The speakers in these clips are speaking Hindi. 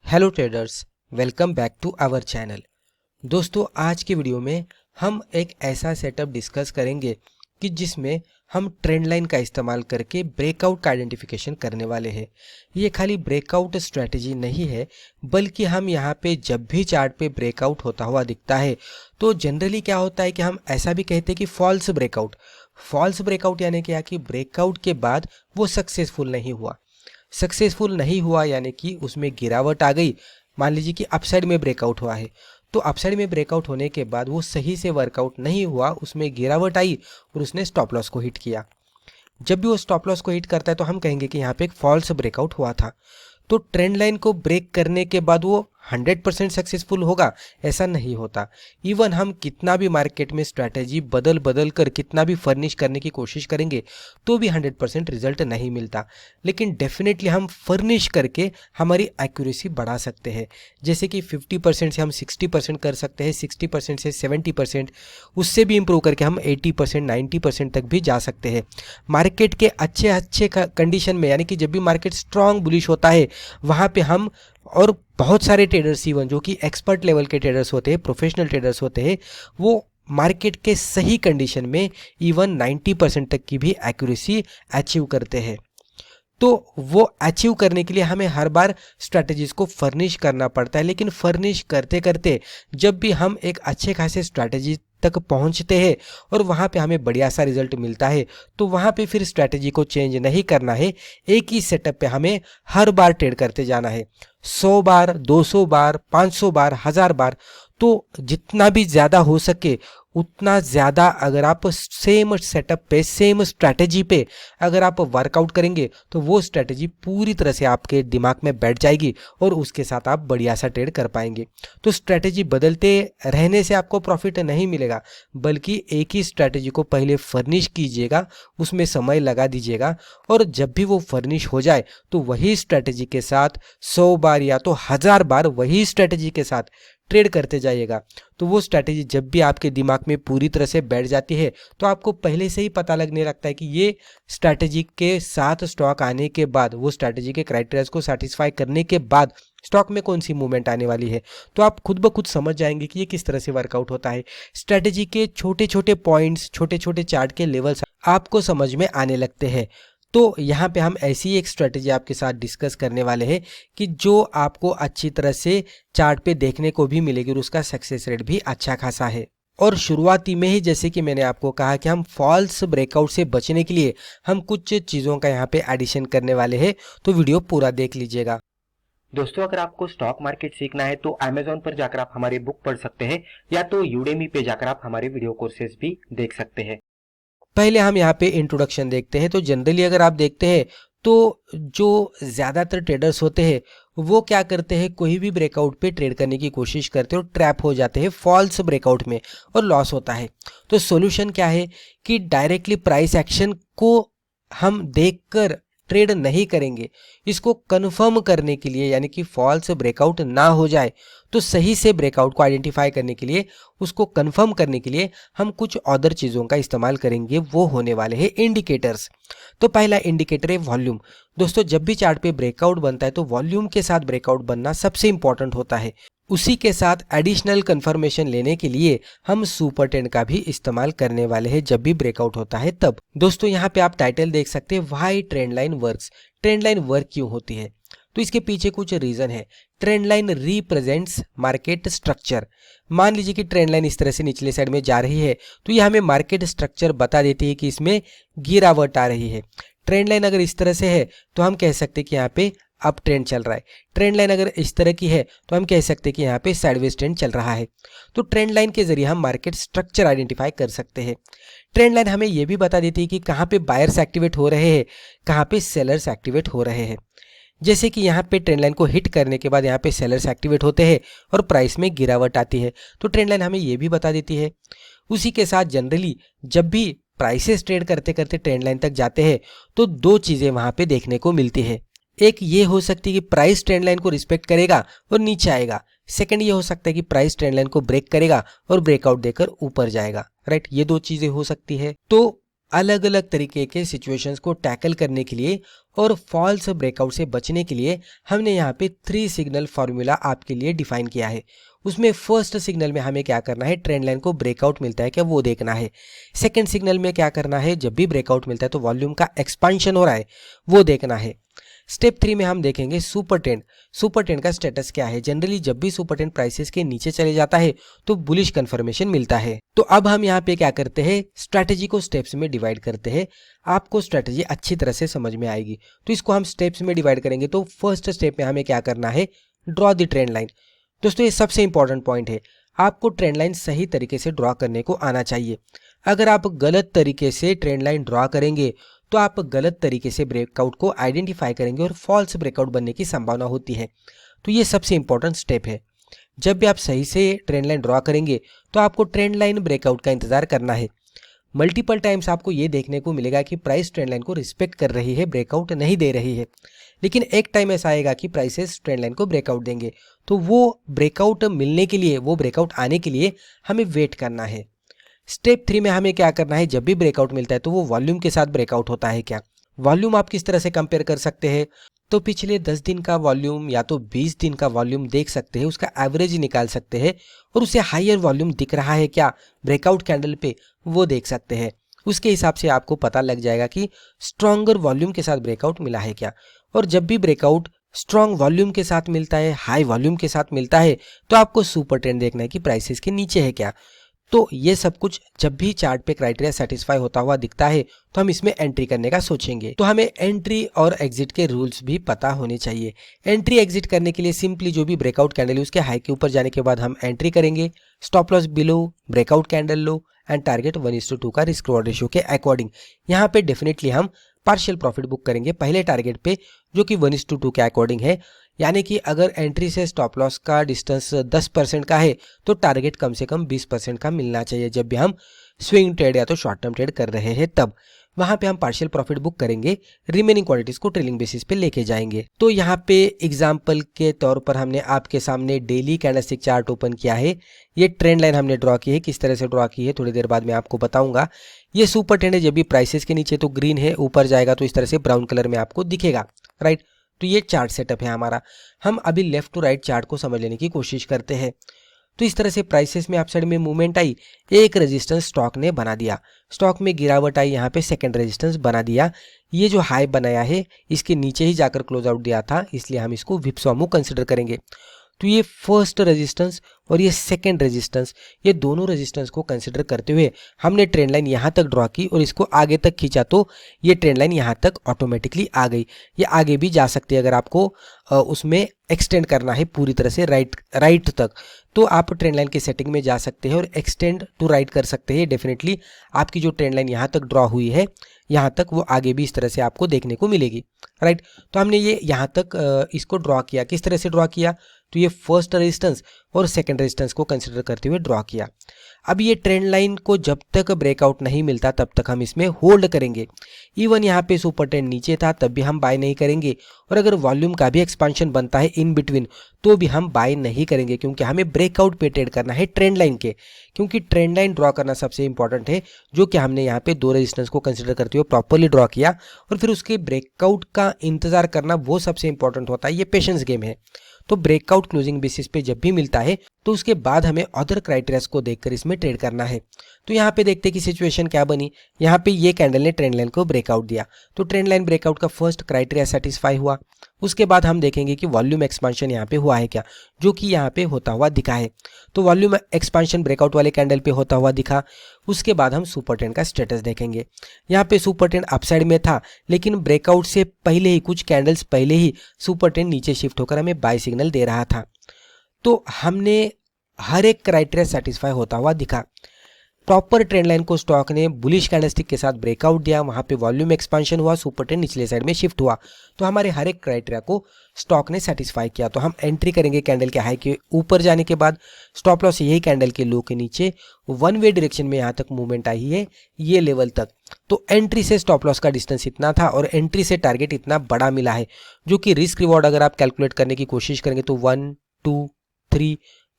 Hello traders, welcome back to our channel. दोस्तों, आज के वीडियो में हम एक ऐसा सेटअप डिस्कस करेंगे कि जिसमें हम ट्रेंड लाइन का इस्तेमाल करके ब्रेकआउट का आइडेंटिफिकेशन करने वाले हैं। ये खाली ब्रेकआउट स्ट्रेटजी नहीं है, बल्कि हम यहाँ पे जब भी चार्ट पे ब्रेकआउट होता हुआ दिखता है तो जनरली क्या होता है कि हम ऐसा भी कहते हैं कि फॉल्स ब्रेकआउट यानी क्या कि ब्रेकआउट के बाद वो सक्सेसफुल नहीं हुआ यानी कि उसमें गिरावट आ गई। मान लीजिए कि अपसाइड में ब्रेकआउट हुआ है, तो अपसाइड में ब्रेकआउट होने के बाद वो सही से वर्कआउट नहीं हुआ, उसमें गिरावट आई और उसने स्टॉप लॉस को हिट किया। जब भी वो स्टॉप लॉस को हिट करता है तो हम कहेंगे कि यहाँ पे एक फॉल्स ब्रेकआउट हुआ था। तो ट्रेंड लाइन को ब्रेक करने के बाद वो 100% सक्सेसफुल होगा, ऐसा नहीं होता। इवन हम कितना भी मार्केट में स्ट्रैटेजी बदल कर कितना भी फर्निश करने की कोशिश करेंगे तो भी 100% रिजल्ट नहीं मिलता। लेकिन डेफिनेटली हम फर्निश करके हमारी एक्यूरेसी बढ़ा सकते हैं। जैसे कि 50% से हम 60% कर सकते हैं, 60% से 70%, उससे भी इम्प्रूव करके हम 80% 90% तक भी जा सकते हैं। मार्केट के अच्छे कंडीशन में, यानी कि जब भी मार्केट स्ट्रांग बुलिश होता है वहाँ पे हम और बहुत सारे ट्रेडर्स इवन जो कि एक्सपर्ट लेवल के ट्रेडर्स होते हैं, प्रोफेशनल ट्रेडर्स होते हैं, वो मार्केट के सही कंडीशन में इवन 90% तक की भी एक्यूरेसी अचीव करते हैं। तो वो अचीव करने के लिए हमें हर बार स्ट्रैटेजीज को फर्निश करना पड़ता है। लेकिन फर्निश करते करते जब भी हम एक अच्छे खासे स्ट्रैटेजी तक पहुंचते हैं और वहाँ पे हमें बढ़िया सा रिजल्ट मिलता है, तो वहाँ पे फिर स्ट्रैटेजी को चेंज नहीं करना है। एक ही सेटअप पे हमें हर बार ट्रेड करते जाना है, 100 बार, 200 बार, 500 बार, 1000 बार। तो जितना भी ज़्यादा हो सके उतना ज़्यादा अगर आप सेम सेटअप पे, सेम स्ट्रैटेजी पे अगर आप वर्कआउट करेंगे तो वो स्ट्रैटेजी पूरी तरह से आपके दिमाग में बैठ जाएगी और उसके साथ आप बढ़िया सा ट्रेड कर पाएंगे। तो स्ट्रैटेजी बदलते रहने से आपको प्रॉफिट नहीं मिलेगा, बल्कि एक ही स्ट्रैटेजी को पहले फर्निश कीजिएगा, उसमें समय लगा दीजिएगा, और जब भी वो फर्निश हो जाए तो वही स्ट्रैटेजी के साथ 100 बार या तो 1000 बार वही स्ट्रैटेजी के साथ ट्रेड करते जाइएगा। तो वो स्ट्रैटेजी जब भी आपके दिमाग में पूरी तरह से बैठ जाती है तो आपको पहले से ही पता लगने लगता है कि ये स्ट्रैटेजी के साथ स्टॉक आने के बाद, वो स्ट्रैटेजी के क्राइटेरिया को सेटिस्फाई करने के बाद स्टॉक में कौन सी मूवमेंट आने वाली है। तो आप खुद ब खुद समझ जाएंगे कि ये किस तरह से वर्कआउट होता है। स्ट्रैटेजी के छोटे छोटे पॉइंट्स, छोटे छोटे चार्ट के लेवल्स आपको समझ में आने लगते हैं। तो यहाँ पे हम ऐसी एक स्ट्रेटेजी आपके साथ डिस्कस करने वाले हैं कि जो आपको अच्छी तरह से चार्ट पे देखने को भी मिलेगी और उसका सक्सेस रेट भी अच्छा खासा है। और शुरुआती में ही जैसे कि मैंने आपको कहा कि हम फॉल्स ब्रेकआउट से बचने के लिए हम कुछ चीज़ों का यहाँ पे एडिशन करने वाले हैं, तो वीडियो पूरा देख लीजिएगा। दोस्तों, अगर आपको स्टॉक मार्केट सीखना है तो Amazon पर जाकर आप हमारी बुक पढ़ सकते हैं या तो Udemy पे जाकर आप हमारे वीडियो कोर्सेज भी देख सकते हैं। पहले हम यहाँ पे इंट्रोडक्शन देखते हैं। तो जनरली अगर आप देखते हैं तो जो ज़्यादातर ट्रेडर्स होते हैं वो क्या करते हैं, कोई भी ब्रेकआउट पे ट्रेड करने की कोशिश करते हैं और ट्रैप हो जाते हैं फॉल्स ब्रेकआउट में और लॉस होता है। तो सॉल्यूशन क्या है कि डायरेक्टली प्राइस एक्शन को हम देखकर ट्रेड नहीं करेंगे। इसको कंफर्म करने के लिए, यानी कि फॉल्स ब्रेकआउट ना हो जाए, तो सही से ब्रेकआउट को आइडेंटिफाई करने के लिए, उसको कंफर्म करने के लिए हम कुछ अदर चीज़ों का इस्तेमाल करेंगे। वो होने वाले हैं इंडिकेटर्स। तो पहला इंडिकेटर है वॉल्यूम। दोस्तों, जब भी चार्ट पे ब्रेकआउट बनता है तो वॉल्यूम के साथ ब्रेकआउट बनना सबसे इंपॉर्टेंट होता है। उसी के साथ एडिशनल कंफर्मेशन लेने के लिए हम सुपर ट्रेंड का भी इस्तेमाल करने वाले हैं जब भी ब्रेकआउट होता है तब। दोस्तों, यहाँ पे आप टाइटल देख सकते हैं, why trend line works. Trend line work क्यों होती है, तो इसके पीछे कुछ रीजन है। Trend line represents market structure. मान लीजिए कि ट्रेंड लाइन इस तरह से निचले साइड में जा रही है तो ये हमें मार्केट स्ट्रक्चर बता देती है कि इसमें गिरावट आ रही है। ट्रेंड लाइन अगर इस तरह से है तो हम कह सकते हैं कि यहाँ पे अप ट्रेंड चल रहा है। ट्रेंड लाइन अगर इस तरह की है तो हम कह सकते हैं कि यहाँ पे साइडवेज ट्रेंड चल रहा है। तो ट्रेंड लाइन के जरिए हम मार्केट स्ट्रक्चर आइडेंटिफाई कर सकते हैं। ट्रेंड लाइन हमें यह भी बता देती है कि कहाँ पे बायर्स एक्टिवेट हो रहे हैं, कहाँ पे सेलर्स एक्टिवेट हो रहे हैं। जैसे कि यहाँ पे ट्रेंड लाइन को हिट करने के बाद यहाँ पे सेलर्स एक्टिवेट होते हैं और प्राइस में गिरावट आती है, तो ट्रेंड लाइन हमें ये भी बता देती है। उसी के साथ जनरली जब भी प्राइसेस ट्रेड करते करते ट्रेंड लाइन तक जाते हैं तो दो चीज़ें वहाँ पे देखने को मिलती है। एक ये हो सकती है कि प्राइस ट्रेंड लाइन को रिस्पेक्ट करेगा और नीचे आएगा। सेकंड ये हो सकता है कि प्राइस ट्रेंड लाइन को ब्रेक करेगा और ब्रेकआउट देकर ऊपर जाएगा। राइट, ये दो चीज़ें हो सकती है। तो अलग अलग तरीके के सिचुएशंस को टैकल करने के लिए और फॉल्स ब्रेकआउट से बचने के लिए हमने यहाँ पे 3 सिग्नल फॉर्मूला आपके लिए डिफाइन किया है। उसमें फर्स्ट सिग्नल में हमें क्या करना है, ट्रेंड लाइन को ब्रेकआउट मिलता है क्या वो देखना है। सेकंड सिग्नल में क्या करना है, जब भी ब्रेकआउट मिलता है तो वॉल्यूम का एक्सपांशन हो रहा है वो देखना है। स्टेप 3 में हम देखेंगे सुपर ट्रेंड। सुपर ट्रेंड का स्टेटस क्या है। जनरली जब भी सुपर ट्रेंड प्राइसेस के नीचे चले जाता है तो बुलिश कंफर्मेशन मिलता है। तो अब हम यहाँ पे क्या करते हैं, स्ट्रैटेजी को स्टेप्स में डिवाइड करते हैं। आपको स्ट्रैटेजी अच्छी तरह से समझ में आएगी तो इसको हम स्टेप्स में डिवाइड करेंगे। तो फर्स्ट स्टेप में हमें क्या करना है, ड्रॉ द ट्रेंड लाइन। दोस्तों ये सबसे इंपॉर्टेंट पॉइंट है, आपको ट्रेंड लाइन सही तरीके से ड्रॉ करने को आना चाहिए। अगर आप गलत तरीके से ट्रेंड लाइन ड्रॉ करेंगे तो आप गलत तरीके से ब्रेकआउट को आइडेंटिफाई करेंगे और फॉल्स ब्रेकआउट बनने की संभावना होती है। तो ये सबसे इंपॉर्टेंट स्टेप है। जब भी आप सही से ट्रेंड लाइन ड्रॉ करेंगे तो आपको ट्रेंड लाइन ब्रेकआउट का इंतजार करना है। मल्टीपल टाइम्स आपको ये देखने को मिलेगा कि प्राइस ट्रेंड लाइन को रिस्पेक्ट कर रही है, ब्रेकआउट नहीं दे रही है। लेकिन एक टाइम ऐसा आएगा कि प्राइसेस ट्रेंड लाइन को ब्रेकआउट देंगे। तो वो ब्रेकआउट मिलने के लिए, वो ब्रेकआउट आने के लिए हमें वेट करना है। स्टेप 3 में हमें क्या करना है, जब भी ब्रेकआउट मिलता है तो वो वॉल्यूम के साथ ब्रेकआउट होता है क्या। वॉल्यूम आप किस तरह से कंपेयर कर सकते हैं, तो पिछले 10 दिन का वॉल्यूम या तो 20 दिन का वॉल्यूम देख सकते हैं, उसका एवरेज निकाल सकते हैं और उसे हायर वॉल्यूम दिख रहा है क्या ब्रेकआउट कैंडल पे वो देख सकते हैं। उसके हिसाब से आपको पता लग जाएगा कि स्ट्रॉन्गर वॉल्यूम के साथ ब्रेकआउट मिला है क्या। और जब भी ब्रेकआउट स्ट्रॉन्ग वॉल्यूम के साथ मिलता है, हाई वॉल्यूम के साथ मिलता है, तो आपको सुपर ट्रेंड देखना है कि प्राइसेस के नीचे है क्या। तो ये सब कुछ जब भी चार्ट पे क्राइटेरिया सेटिस्फाई होता हुआ दिखता है तो हम इसमें एंट्री करने का सोचेंगे। तो हमें एंट्री और एग्जिट के रूल्स भी पता होने चाहिए। एंट्री एग्जिट करने के लिए सिंपली जो भी ब्रेकआउट कैंडल है उसके हाई के ऊपर जाने के बाद हम एंट्री करेंगे। Stop loss below, breakout candle low and target 1:2 का रिस्क रिवॉर्ड रेशियो के अकॉर्डिंग। यहाँ पे डेफिनेटली हम पार्शियल प्रॉफिट बुक करेंगे पहले टारगेट पे जो कि 1:2 के अकॉर्डिंग है। यानी कि अगर एंट्री से स्टॉप लॉस का डिस्टेंस 10% का है तो टारगेट कम से कम 20% का मिलना चाहिए। जब भी हम स्विंग ट्रेड या तो शॉर्ट टर्म ट्रेड कर रहे हैं तब वहां पे हम पार्शियल प्रॉफिट बुक करेंगे, रिमेनिंग क्वांटिटीज को ट्रेलिंग बेसिस पे लेके जाएंगे। तो यहाँ पे एग्जांपल के तौर पर हमने आपके सामने डेली कैंडलस्टिक चार्ट ओपन किया है। ये ट्रेंड लाइन हमने ड्रॉ की है, किस तरह से ड्रॉ की है थोड़ी देर बाद मैं आपको बताऊंगा। ये सुपर ट्रेंड है, जब भी प्राइसेस के नीचे तो ग्रीन है, ऊपर जाएगा तो इस तरह से ब्राउन कलर में आपको दिखेगा, राइट। तो ये चार्ट सेटअप है हमारा। हम अभी लेफ्ट टू राइट चार्ट को समझ लेने की कोशिश करते हैं। तो इस तरह से प्राइसेस में अपसाइड में मूवमेंट आई, एक रेजिस्टेंस स्टॉक ने बना दिया, स्टॉक में गिरावट आई, यहाँ पे सेकंड रेजिस्टेंस बना दिया। ये जो हाई बनाया है इसके नीचे ही जाकर क्लोज आउट दिया था, इसलिए हम इसको व्हिपसॉ मूव कंसिडर करेंगे। तो ये फर्स्ट रेजिस्टेंस और ये सेकंड रेजिस्टेंस, ये दोनों रेजिस्टेंस को कंसिडर करते हुए हमने ट्रेंड लाइन यहाँ तक ड्रॉ की और इसको आगे तक खींचा तो ये ट्रेंड लाइन यहाँ तक ऑटोमेटिकली आ गई। ये आगे भी जा सकती है अगर आपको उसमें एक्सटेंड करना है पूरी तरह से राइट तक, तो आप ट्रेंड लाइन की सेटिंग में जा सकते हैं और एक्सटेंड टू राइट कर सकते हैं। डेफिनेटली आपकी जो ट्रेंड लाइन यहाँ तक ड्रॉ हुई है यहाँ तक वो आगे भी इस तरह से आपको देखने को मिलेगी, राइट। तो हमने ये यहाँ तक इसको ड्रॉ किया, किस तरह से ड्रॉ किया, तो ये फर्स्ट रेजिस्टेंस और सेकंड रेजिस्टेंस को कंसिडर करते हुए ड्रॉ किया। अब ये ट्रेंड लाइन को जब तक ब्रेकआउट नहीं मिलता तब तक हम इसमें होल्ड करेंगे। इवन यहाँ पे सुपर ट्रेंड नीचे था तब भी हम बाय नहीं करेंगे, और अगर वॉल्यूम का भी एक्सपांशन बनता है इन बिटवीन तो भी हम बाय नहीं करेंगे, क्योंकि हमें ब्रेकआउट पे ट्रेड करना है ट्रेंड लाइन के। क्योंकि ट्रेंड लाइन ड्रॉ करना सबसे इंपॉर्टेंट है, जो कि हमने यहाँ पे दो रेजिस्टेंस को कंसिडर करते हुए प्रॉपरली ड्रॉ किया और फिर उसके ब्रेकआउट का इंतजार करना वो सबसे इंपॉर्टेंट होता है। ये पेशेंस गेम है। तो ब्रेकआउट क्लोजिंग बेसिस पे जब भी मिलता है तो उसके बाद हमें अदर क्राइटेरियाज को देखकर इसमें ट्रेड करना है। तो यहाँ पे देखते हैं कि सिचुएशन क्या बनी। यहाँ पे ये कैंडल ने ट्रेंड लाइन को ब्रेकआउट दिया, तो ट्रेंड लाइन ब्रेकआउट का फर्स्ट क्राइटेरिया सेटिस्फाई हुआ। उसके बाद हम देखेंगे कि वॉल्यूम एक्सपांशन यहाँ पे हुआ है क्या, जो कि यहाँ पे होता हुआ दिखा है। तो वॉल्यूम एक्सपांशन ब्रेकआउट वाले कैंडल पे होता हुआ दिखा। उसके बाद हम सुपर ट्रेंड का स्टेटस देखेंगे। यहाँ पे सुपर ट्रेंड अपसाइड में था, लेकिन ब्रेकआउट से पहले ही कुछ कैंडल्स पहले ही सुपर ट्रेंड नीचे शिफ्ट होकर हमें बाय सिग्नल दे रहा था। तो हमने हर एक क्राइटेरिया सेटिस्फाई होता हुआ दिखा। प्रॉपर ट्रेंड लाइन को स्टॉक ने बुलिश कैंडलस्टिक के साथ ब्रेकआउट दिया, वहां पे वॉल्यूम एक्सपांशन हुआ, सुपर ट्रेंड निचले साइड में शिफ्ट हुआ। तो हमारे हर एक क्राइटेरिया को स्टॉक ने सेटिस्फाई किया। तो हम एंट्री करेंगे कैंडल के हाई के ऊपर जाने के बाद। स्टॉप लॉस यही कैंडल के लो के नीचे वन वे डायरेक्शन में यहाँ तक मूवमेंट आई है, ये लेवल तक। तो एंट्री से स्टॉप लॉस का डिस्टेंस इतना था और एंट्री से टारगेट इतना बड़ा मिला है, जो कि रिस्क रिवॉर्ड अगर आप कैलकुलेट करने की कोशिश करेंगे तो 1 2 3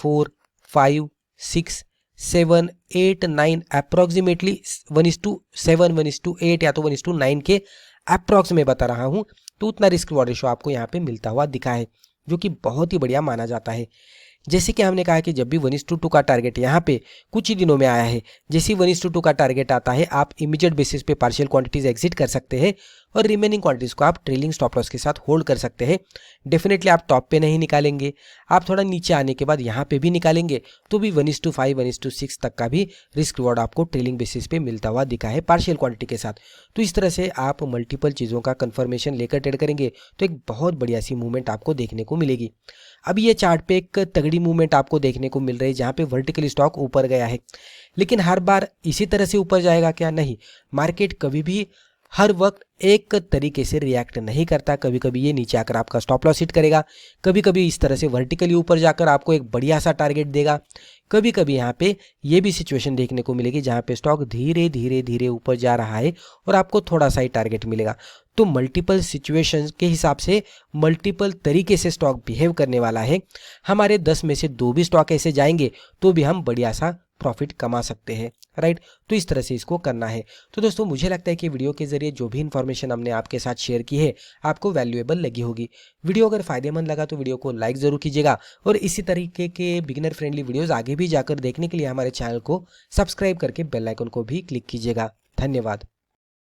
4 5 6 7 8 9 अप्रोक्सीमेटली 1:7 1:8 या तो 1:9 के अप्रॉक्स में बता रहा हूं, तो उतना रिस्क रिवॉर्ड रेशो आपको यहाँ पे मिलता हुआ दिखा है, जो कि बहुत ही बढ़िया माना जाता है। जैसे कि हमने कहा कि जब भी 1:2 का टारगेट यहाँ पे कुछ ही दिनों में आया है, जैसे ही 1:2 का टारगेट आता है आप इमीडिएट बेसिस पे पार्शियल क्वांटिटीज एग्जिट कर सकते हैं और रिमेनिंग क्वांटिटीज को आप ट्रेलिंग स्टॉप लॉस के साथ होल्ड कर सकते हैं। डेफिनेटली आप टॉप पे नहीं निकालेंगे, आप थोड़ा नीचे आने के बाद यहाँ पे भी निकालेंगे तो भी 1:5 1:6 तक का भी रिस्क रिवॉर्ड आपको ट्रेलिंग बेसिस पे मिलता हुआ दिखा है पार्शियल क्वांटिटी के साथ। तो इस तरह से आप मल्टीपल चीज़ों का कंफर्मेशन लेकर ट्रेड करेंगे तो एक बहुत बढ़िया सी मूवमेंट आपको देखने को मिलेगी। अब ये चार्ट पे एक तगड़ी मूवमेंट आपको देखने को मिल रही है जहाँ पे वर्टिकल स्टॉक ऊपर गया है, लेकिन हर बार इसी तरह से ऊपर जाएगा क्या? नहीं, मार्केट कभी भी हर वक्त एक तरीके से रिएक्ट नहीं करता। कभी कभी ये नीचे आकर आपका स्टॉप लॉस हिट करेगा, कभी कभी इस तरह से वर्टिकली ऊपर जाकर आपको एक बढ़िया सा टारगेट देगा, कभी कभी यहाँ पे ये भी सिचुएशन देखने को मिलेगी जहाँ पे स्टॉक धीरे धीरे धीरे ऊपर जा रहा है और आपको थोड़ा सा ही टारगेट मिलेगा। तो मल्टीपल सिचुएशंस के हिसाब से मल्टीपल तरीके से स्टॉक बिहेव करने वाला है। हमारे 10 में से 2 भी स्टॉक ऐसे जाएंगे तो भी हम बढ़िया सा प्रॉफिट कमा सकते हैं, राइट। तो इस तरह से इसको करना है। तो दोस्तों मुझे लगता है कि वीडियो के जरिए जो भी इन्फॉर्मेशन हमने आपके साथ शेयर की है आपको वैल्यूएबल लगी होगी। वीडियो अगर फायदेमंद लगा तो वीडियो को लाइक ज़रूर कीजिएगा और इसी तरीके के बिगिनर फ्रेंडली वीडियोस आगे भी जाकर देखने के लिए हमारे चैनल को सब्सक्राइब करके बेल आइकन को भी क्लिक कीजिएगा। धन्यवाद।